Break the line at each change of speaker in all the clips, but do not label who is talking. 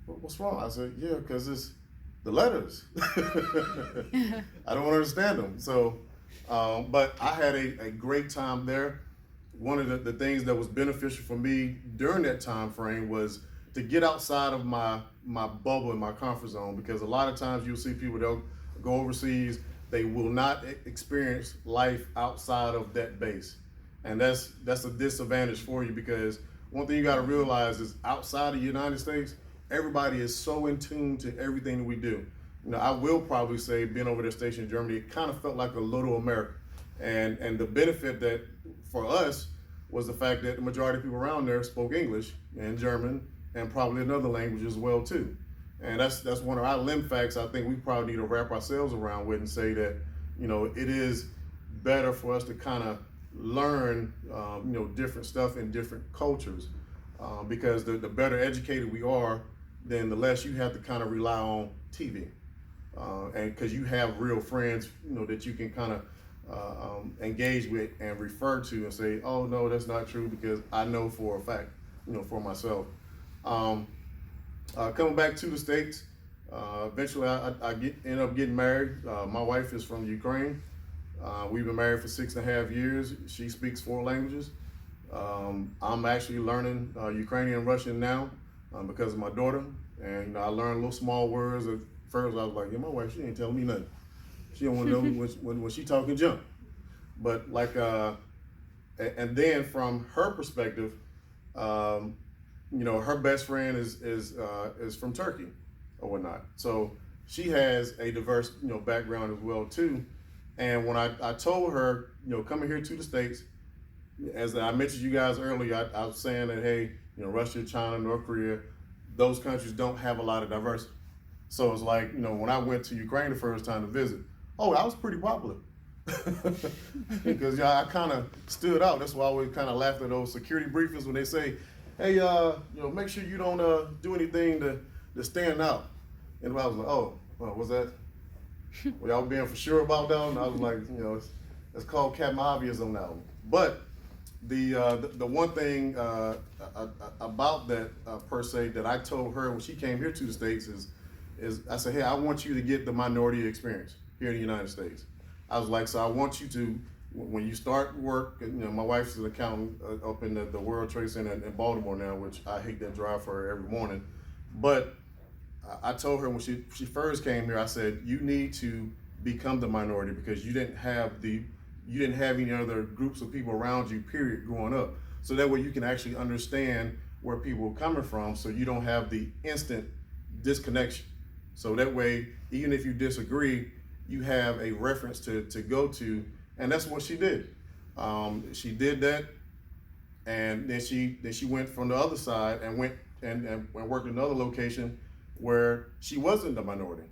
What's wrong? I said, yeah, because it's the letters. I don't understand them. So, but I had a great time there. One of the things that was beneficial for me during that time frame was to get outside of my bubble and my comfort zone, because a lot of times you'll see people, they'll go overseas, they will not experience life outside of that base, and that's a disadvantage for you, because one thing you got to realize is outside of the United States, everybody is so in tune to everything that we do. I will probably say, being over there stationed in Germany, it kind of felt like a little America, and the benefit that for us was the fact that the majority of people around there spoke English and German and probably another language as well too. And that's one of our limb facts I think we probably need to wrap ourselves around with and say that, it is better for us to kind of learn, different stuff in different cultures, because the better educated we are, then the less you have to kind of rely on TV, and because you have real friends, that you can kind of engage with and refer to and say, oh no, that's not true, because I know for a fact, for myself. Um, Coming back to the States, eventually end up getting married. My wife is from Ukraine. We've been married for 6.5 years. She speaks 4 languages. I'm actually learning Ukrainian Russian now, because of my daughter. And I learned little small words. At first I was like, yeah, my wife, she ain't telling me nothing. She don't want to know when she talking junk. But like, and then from her perspective, her best friend is from Turkey or whatnot. So she has a diverse, background as well too. And when I told her, coming here to the States, as I mentioned you guys earlier, I was saying that, hey, Russia, China, North Korea, those countries don't have a lot of diversity. So it's like, when I went to Ukraine the first time to visit, oh, I was pretty popular. Because I kind of stood out. That's why I always kind of laughed at those security briefings when they say, hey, make sure you don't do anything to stand out. And I was like, oh, what's that? Well, y'all being for sure about that one? I was like, it's called Captain Obvious on that one. But the one thing about that per se that I told her when she came here to the States is I said, hey, I want you to get the minority experience here in the United States. I was like, so I want you to, when you start work, my wife's an accountant up in the World Trade Center in Baltimore now, which I hate that drive for her every morning. But I told her when she first came here, I said, you need to become the minority, because you didn't have any other groups of people around you, period, growing up. So that way you can actually understand where people are coming from, so you don't have the instant disconnection. So that way, even if you disagree, you have a reference to go to, and that's what she did. She did that, and then she went from the other side and went and worked in another location where she wasn't the minority.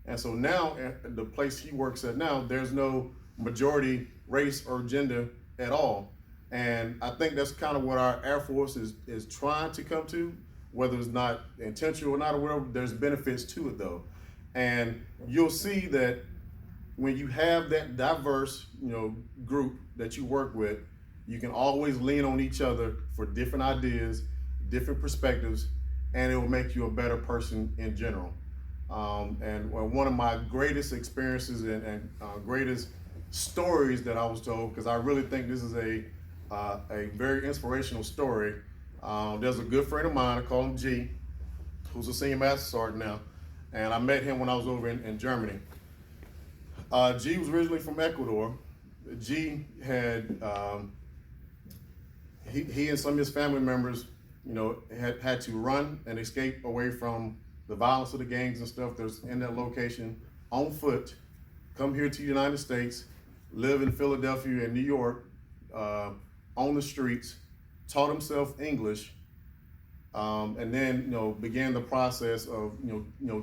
And so now at the place he works at now, there's no majority race or gender at all. And I think that's kind of what our Air Force is trying to come to, whether it's not intentional or not or whatever. There's benefits to it though. And you'll see that when you have that diverse, group that you work with, you can always lean on each other for different ideas, different perspectives, and it will make you a better person in general. And one of my greatest experiences and greatest stories that I was told, because I really think this is a very inspirational story. There's a good friend of mine, I call him G, who's a senior master sergeant now, and I met him when I was over in Germany. G was originally from Ecuador. G had he and some of his family members, had to run and escape away from the violence of the gangs and stuff that's in that location on foot, come here to the United States, live in Philadelphia and New York, on the streets, taught himself English, and then began the process of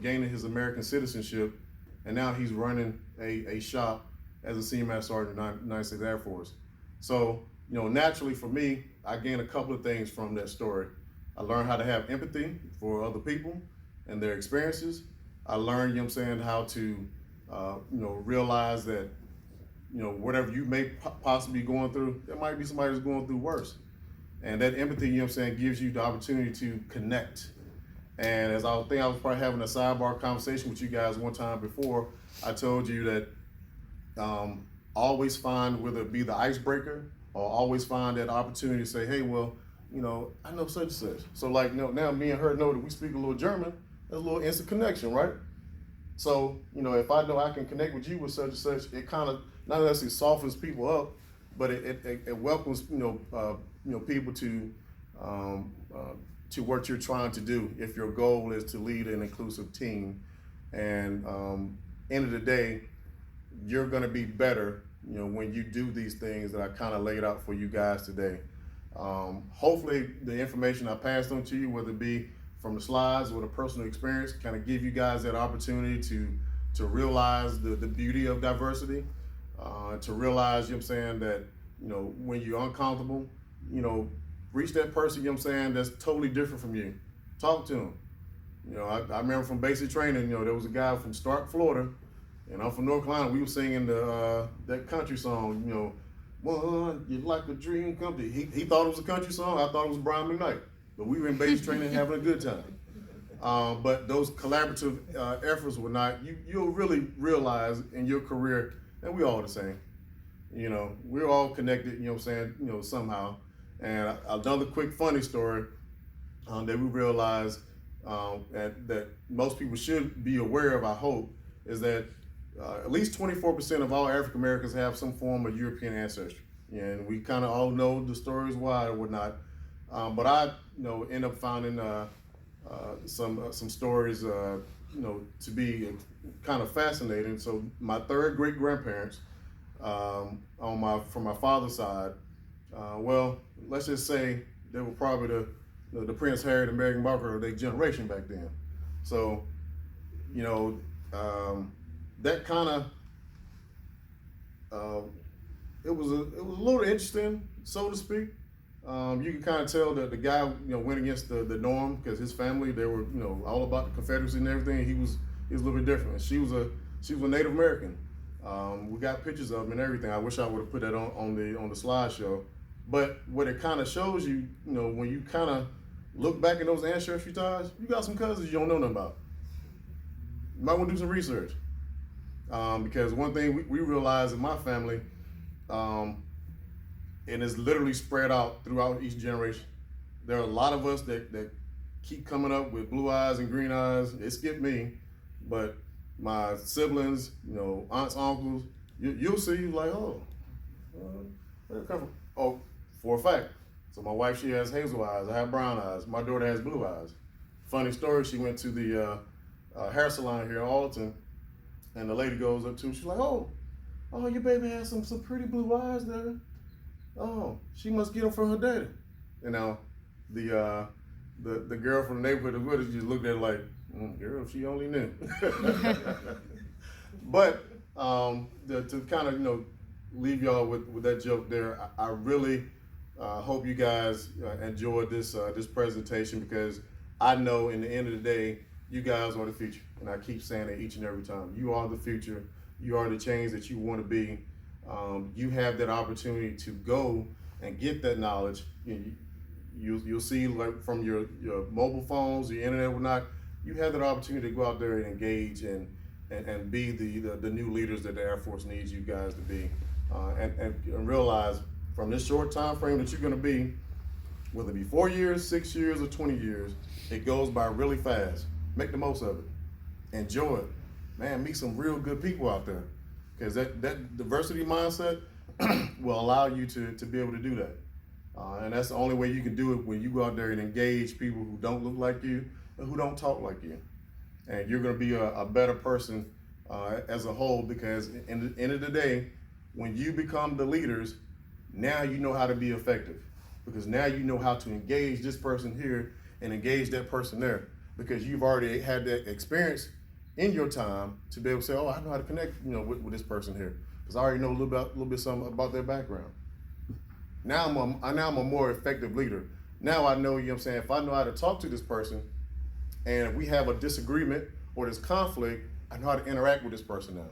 gaining his American citizenship, and now he's running a shop as a senior master sergeant in the United States Air Force. So naturally for me, I gained a couple of things from that story. I learned how to have empathy for other people and their experiences. I learned, how to realize that whatever you may possibly be going through, there might be somebody who's going through worse. And that empathy, gives you the opportunity to connect. And as I think I was probably having a sidebar conversation with you guys one time before, I told you that always find, whether it be the icebreaker or always find that opportunity to say, hey, well, I know such and such. So like, now me and her know that we speak a little German. There's a little instant connection, right? So, if I know I can connect with you with such and such, it kind of not necessarily softens people up, but it welcomes, people to what you're trying to do. If your goal is to lead an inclusive team, and end of the day, you're going to be better, when you do these things that I kind of laid out for you guys today. Hopefully the information I passed on to you, whether it be from the slides or the personal experience, kind of give you guys that opportunity to realize the beauty of diversity, to realize, that, when you're uncomfortable, reach that person, that's totally different from you. Talk to them. I remember from basic training, there was a guy from Stark, Florida, and I'm from North Carolina. We were singing that country song, one, you like a dream come true. He thought it was a country song. I thought it was Brian McKnight. But we were in basic training having a good time. But those collaborative efforts were not, you'll really realize in your career that we all the same. We're all connected, somehow. And another quick funny story that we realized that most people should be aware of, I hope, is that at least 24% of all African Americans have some form of European ancestry. And we kind of all know the stories why or whatnot. But I, end up finding some stories, to be kind of fascinating. So my third great grandparents, from my father's side, well, let's just say they were probably the Prince Harry and Meghan Markle of their generation back then. So, that kind of it was a little interesting, so to speak. You can kind of tell that the guy, went against the norm, because his family, they were, all about the Confederacy and everything. He was a little bit different. She was a Native American. We got pictures of him and everything. I wish I would have put that on the slideshow. But what it kind of shows you, when you kind of look back at those ancestry ties, you got some cousins you don't know nothing about. You might want to do some research. Because one thing we realized in my family, and it's literally spread out throughout each generation. There are a lot of us that keep coming up with blue eyes and green eyes. It skipped me, but my siblings, aunts, uncles, you'll see like, where did it come from? Oh, for a fact. So my wife, she has hazel eyes. I have brown eyes. My daughter has blue eyes. Funny story, she went to the hair salon here in Alton, and the lady goes up to her, she's like, oh, your baby has some pretty blue eyes there. Oh, she must get them from her daddy. The girl from the neighborhood with us just looked at her like, girl, if she only knew. But to kind of, leave y'all with that joke there, I really hope you guys enjoyed this presentation, because I know in the end of the day, you guys are the future. And I keep saying it each and every time. You are the future. You are the change that you want to be. You have that opportunity to go and get that knowledge. You'll see, like, from your mobile phones, your internet, whatnot. You have that opportunity to go out there and engage and be the new leaders that the Air Force needs you guys to be, and realize from this short time frame that you're going to be, whether it be 4 years, 6 years, or 20 years, it goes by really fast. Make the most of it. Enjoy it. Man, meet some real good people out there, because that diversity mindset will allow you to be able to do that. And that's the only way you can do it, when you go out there and engage people who don't look like you and who don't talk like you. And you're going to be a better person as a whole, because in the end of the day, when you become the leaders, now you know how to be effective, because now you know how to engage this person here and engage that person there, because you've already had that experience in your time to be able to say, oh, I know how to connect, with this person here, because I already know a little bit something about their background. Now I'm a more effective leader. Now I know, if I know how to talk to this person, and if we have a disagreement or this conflict, I know how to interact with this person now.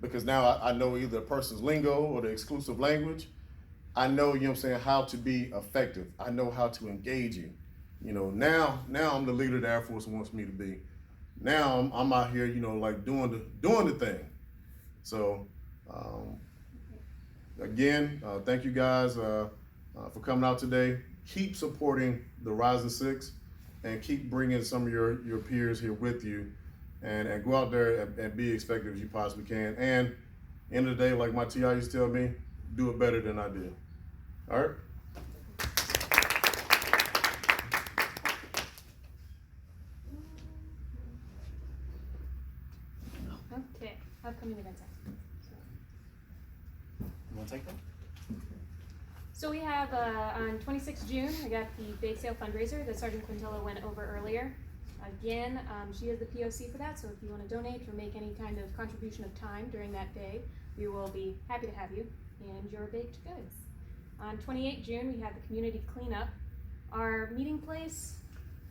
Because now I know either a person's lingo or the exclusive language. I know, how to be effective. I know how to engage you. You know, now I'm the leader the Air Force wants me to be. Now I'm out here, you know, like doing the thing. So again, thank you guys for coming out today. Keep supporting the Rising Six, and keep bringing some of your peers here with you, and go out there and be as effective as you possibly can. And end of the day, like my TI used to tell me, do it better than I did. All right.
Okay, upcoming events.
You want to take that?
So we have on 26th June, we got the bake sale fundraiser that Sergeant Quintella went over earlier. Again, she is the POC for that, so if you want to donate or make any kind of contribution of time during that day, we will be happy to have you and your baked goods. On 28th June, we have the community cleanup. Our meeting place,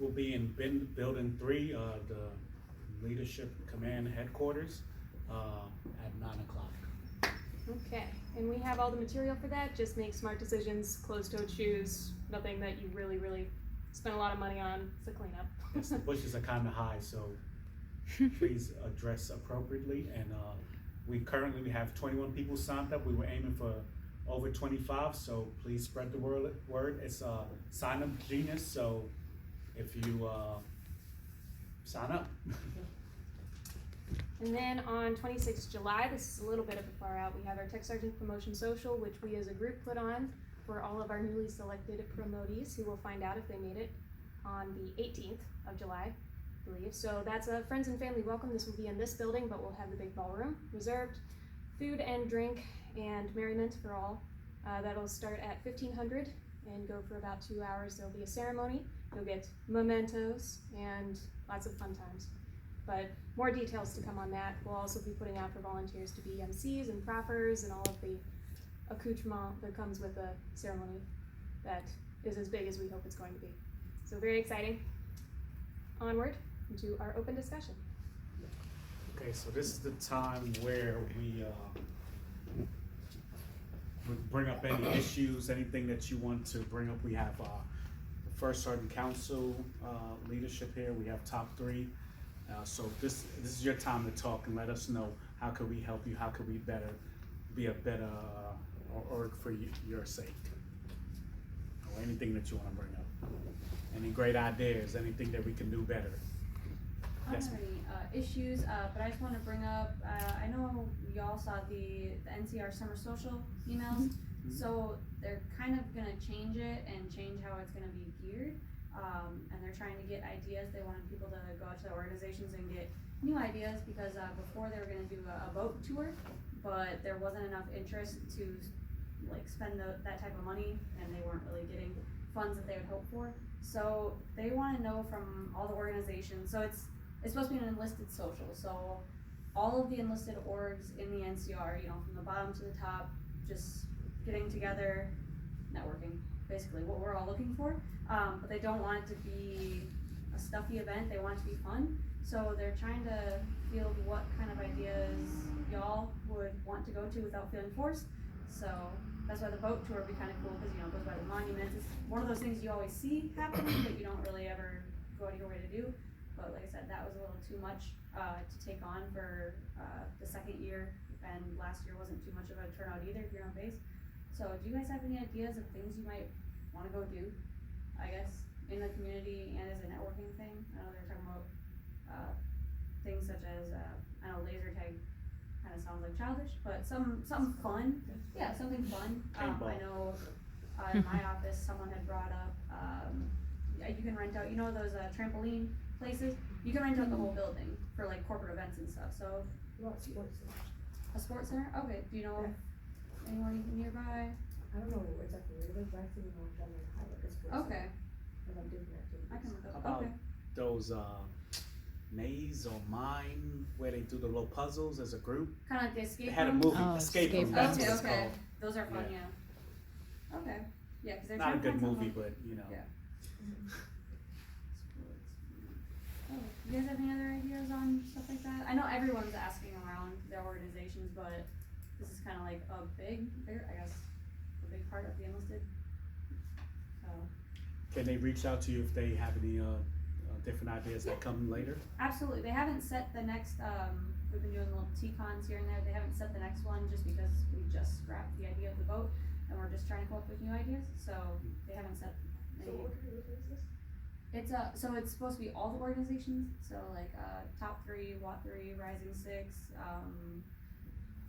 We'll be in building 3, the leadership command headquarters, at 9 o'clock.
okay, and we have all the material for that. Just make smart decisions, closed-toed shoes, nothing that you really spend a lot of money on. It's a cleanup.
Yes, the bushes are kind of high, so please address appropriately. And we currently have 21 people signed up. We were aiming for over 25, so please spread the word. It's a sign-up genius, so if you sign up.
And then on 26th July, this is a little bit of a far out, we have our Tech Sergeant Promotion Social, which we as a group put on for all of our newly selected promotees, who will find out if they made it on the 18th of July, I believe. So that's a friends and family welcome. This will be in this building, but we'll have the big ballroom reserved. Food and drink and merriment for all. That'll start at 1500 and go for about 2 hours. There'll be a ceremony. You'll get mementos and lots of fun times. But more details to come on that. We'll also be putting out for volunteers to be MCs and proppers and all of the accoutrement that comes with a ceremony that is as big as we hope it's going to be. So very exciting. Onward into our open discussion.
Okay, so this is the time where we would bring up any issues, anything that you want to bring up. We have the First Sergeant Council leadership here. We have top 3. So this is your time to talk and let us know how could we help you, how could we be a better org for your sake, or anything that you want to bring up. Any great ideas, anything that we can do better.
I don't have any issues, but I just want to bring up, I know y'all saw the NCR Summer Social emails, so they're kind of going to change it and change how it's going to be geared, and they're trying to get ideas. They wanted people to go out to their organizations and get new ideas, because before they were going to do a boat tour, but there wasn't enough interest to like spend that type of money, and they weren't really getting funds that they would hope for. So they want to know from all the organizations, so it's supposed to be an enlisted social, so all of the enlisted orgs in the NCR, you know, from the bottom to the top, just getting together, networking, basically what we're all looking for. But they don't want it to be a stuffy event, they want it to be fun. So they're trying to field what kind of ideas y'all would want to go to without feeling forced. So that's why the boat tour would be kind of cool, because, you know, it goes by the monuments. It's one of those things you always see happening, but you don't really ever go out of your way to do. But like I said, that was a little too much to take on for the second year, and last year wasn't too much of a turnout either here on base. So do you guys have any ideas of things you might want to go do, I guess, in the community and as a networking thing? I know they're talking about things such as, I know laser tag kind of sounds like childish, but something fun. Yeah, something fun. I know in my office someone had brought up, you can rent out, you know those trampoline places? You can rent out the whole building for like corporate events and stuff. So a sports center? Okay. Do you know anyone nearby?
I don't know exactly where it is, but I think I'm done in high like a sports
Okay.
center, and I'm doing activities.
I can look
How
up.
about
Okay.
those maze or mine where they do the little puzzles as a group?
Kind of like the escape
They had a
room?
movie,
Oh,
Escape
Escape
Room, that's
Okay,
what it's
okay.
called.
Those are fun,
Yeah.
yeah. Okay. Yeah, because they're
Not a
trying to
good
find
movie,
someone-
but you know.
Yeah. Oh, you guys have any other ideas on stuff like that? I know everyone's asking around their organizations, but this is kind of like a bigger, I guess, a big part of the enlisted. So,
Can they reach out to you if they have any different ideas that come later?
Absolutely, they haven't set the next, we've been doing little T-cons here and there, they haven't set the next one just because we just scrapped the idea of the vote, and we're just trying to come up with new ideas, so they haven't set any.
So what organization is this?
It's so it's supposed to be all the organizations, so like, Top 3, Watt 3, Rising 6,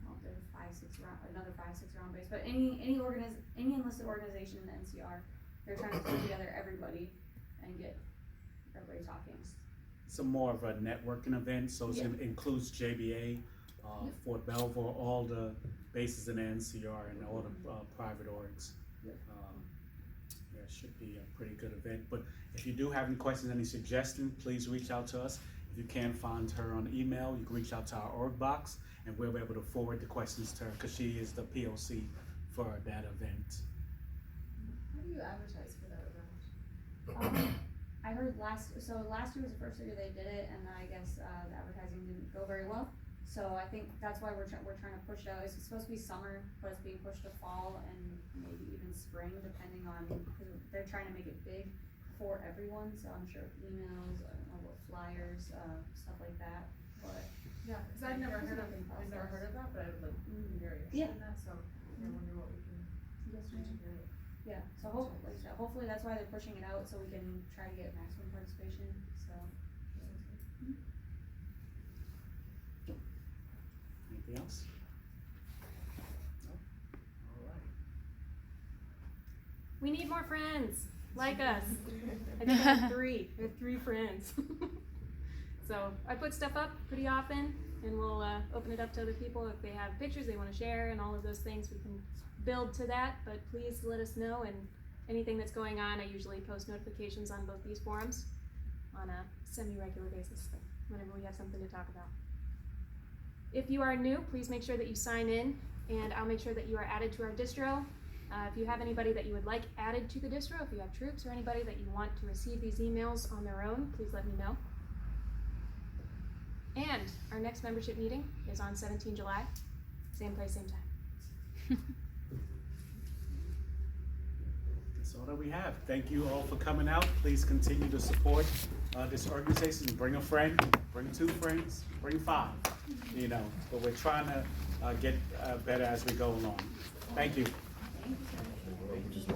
well, there's 5, 6 round, another 5, 6 round base, but any enlisted organization in the NCR, they're trying to put together everybody and get everybody talking.
It's more of a networking event, so it includes JBA, Fort Belvoir, all the bases in the NCR and all the private orgs.
Yep.
Yeah, it should be a pretty good event, but if you do have any questions, any suggestions, please reach out to us. If you can't find her on email, you can reach out to our org box and we'll be able to forward the questions to her, because she is the POC for that event.
How do you advertise for that event?
I heard last year was the first year they did it, and I guess, the advertising didn't go very well. So I think that's why we're trying to push it out. It's supposed to be summer, but it's being pushed to fall and maybe even spring, depending on, cause they're trying to make it big for everyone, so I'm sure emails, I don't know what flyers, stuff like that, but.
Yeah, cause I've never heard of that, but I would like, very
Yeah.
interested in that, so I wonder what we can do to generate.
Yeah, so hopefully that's why they're pushing it out, so we can try to get maximum participation, so.
Anything else? No? All right.
We need more friends like us. I think I have 3. I have 3 friends. So I put stuff up pretty often, and we'll open it up to other people if they have pictures they want to share and all of those things. We can build to that, but please let us know, and anything that's going on, I usually post notifications on both these forums on a semi-regular basis whenever we have something to talk about. If you are new, please make sure that you sign in, and I'll make sure that you are added to our distro. If you have anybody that you would like added to the distro, if you have troops or anybody that you want to receive these emails on their own, please let me know. And our next membership meeting is on 17 July, same place, same time.
That's all that we have. Thank you all for coming out. Please continue to support this organization. Bring a friend, bring 2 friends, bring 5, you know, but we're trying to get better as we go along. Thank you.
Just